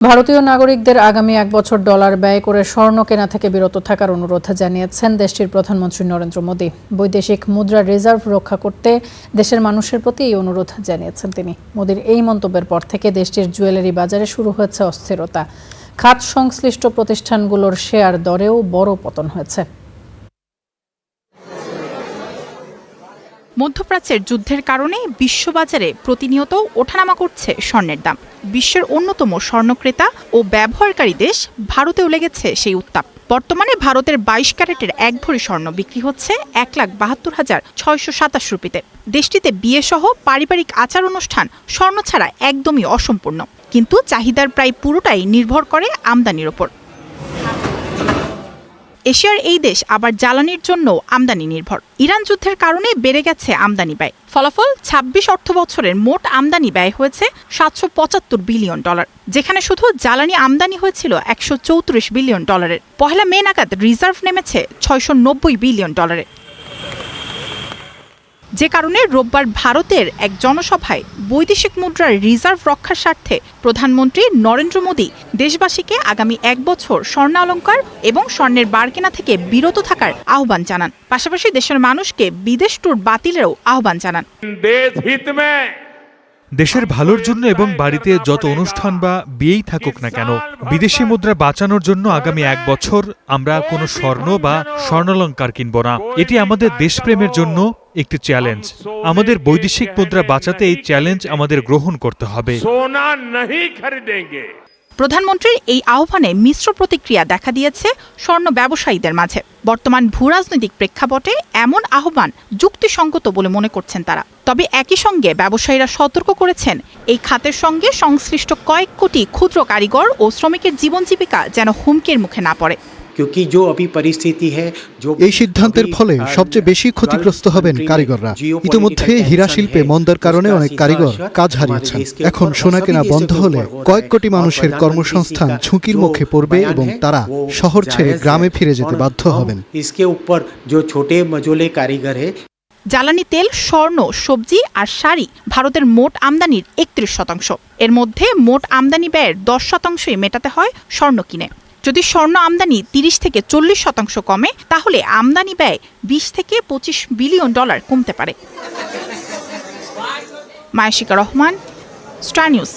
ভারতীয় নাগরিকদের আগামী 1 বছর ডলার ব্যয় করে স্বর্ণ কেনা থেকে বিরত থাকার অনুরোধ জানিয়েছেন দেশটির প্রধানমন্ত্রী নরেন্দ্র মোদি। বৈদেশিক মুদ্রার রিজার্ভ রক্ষা করতে দেশের মানুষের প্রতি এই অনুরোধ জানিয়েছেন তিনি। মোদির এই মন্তব্যের পর থেকে দেশটির জুয়েলারি বাজারে শুরু হয়েছে অস্থিরতা। খাত সংশ্লিষ্ট প্রতিষ্ঠানগুলোর শেয়ার দরেও বড় পতন হয়েছে। মধ্যপ্রাচ্যের যুদ্ধের কারণে বিশ্ববাজারে প্রতিনিয়ত ওঠানামা করছে স্বর্ণের দাম। বিশ্বের অন্যতম স্বর্ণক্রেতা ও ব্যবহারকারী দেশ ভারতেও লেগেছে সেই উত্তাপ। বর্তমানে ভারতের 22 ক্যারেটের 1 ভরি স্বর্ণ বিক্রি হচ্ছে 1,72,627 রুপিতে। দেশটিতে বিয়ে সহ পারিবারিক আচার অনুষ্ঠান স্বর্ণ ছাড়া একদমই অসম্পূর্ণ, কিন্তু চাহিদার প্রায় পুরোটাই নির্ভর করে আমদানির ওপর। এশিয়ার এই দেশ আবার জ্বালানির জন্য আমদানি নির্ভর। ইরান যুদ্ধের কারণে বেড়ে গেছে আমদানি ব্যয়। ফলাফল 26 অর্থ বছরের মোট আমদানি ব্যয় হয়েছে $775 বিলিয়ন, যেখানে শুধু জ্বালানি আমদানি হয়েছিল $134 বিলিয়ন। পহেলা মে নাগাদ রিজার্ভ নেমেছে $690 বিলিয়ন। যে কারণে রোববার ভারতের এক জনসভায় বৈদেশিক মুদ্রার রিজার্ভ রক্ষার স্বার্থে প্রধানমন্ত্রী নরেন্দ্র মোদি দেশবাসীকে আগামী 1 বছর স্বর্ণালংকার এবং স্বর্ণের বার কেনা থেকে বিরত থাকার আহ্বান জানান। পাশাপাশি দেশের মানুষকে বিদেশ ট্যুর বাতিলেরও আহ্বান জানান। দেশের ভালোর জন্য এবং বাড়িতে যত অনুষ্ঠান বা বিয়েই থাকুক না কেন, বিদেশি মুদ্রা বাঁচানোর জন্য আগামী 1 বছর আমরা কোনো স্বর্ণ বা স্বর্ণালংকার কিনব না। এটি আমাদের দেশপ্রেমের জন্য একটি চ্যালেঞ্জ। আমাদের বৈদেশিক মুদ্রা বাঁচাতে এই চ্যালেঞ্জ আমাদের গ্রহণ করতে হবে। প্রধানমন্ত্রীর এই আহ্বানে মিশ্র প্রতিক্রিয়া দেখা দিয়েছে স্বর্ণ ব্যবসায়ীদের মাঝে। বর্তমান ভূরাজনৈতিক প্রেক্ষাপটে এমন আহ্বান যুক্তিসঙ্গত বলে মনে করছেন তারা। তবে একই সঙ্গে ব্যবসায়ীরা সতর্ক করেছেন, এই খাতের সঙ্গে সংশ্লিষ্ট কয়েক কোটি ক্ষুদ্র কারিগর ও শ্রমিকের জীবন জীবিকা যেন হুমকির মুখে না পড়ে। এই সিদ্ধান্তের ফলে সবচেয়ে বেশি ক্ষতিগ্রস্ত হবেন কারিগররা। ইতিমধ্যে হীরা শিল্পে মন্দার কারণে অনেক কারিগর কাজ হারিয়েছেন। এখন সোনা কেনা বন্ধ হলে কয়েক কোটি মানুষের কর্মসংস্থান ঝুঁকির মুখে পড়বে এবং তারা শহর ছেড়ে গ্রামে ফিরে যেতে বাধ্য হবেন। জ্বালানি তেল, স্বর্ণ, সবজি আর শাড়ি ভারতের মোট আমদানির 31%। এর মধ্যে মোট আমদানি ব্যয়ের 10%ই মেটাতে হয় স্বর্ণ কিনে। যদি স্বর্ণ আমদানি 30 থেকে 40% কমে, তাহলে আমদানি ব্যয় 20 থেকে $25 বিলিয়ন কমতে পারে। মায়াশিকা রহমান, স্টার নিউজ।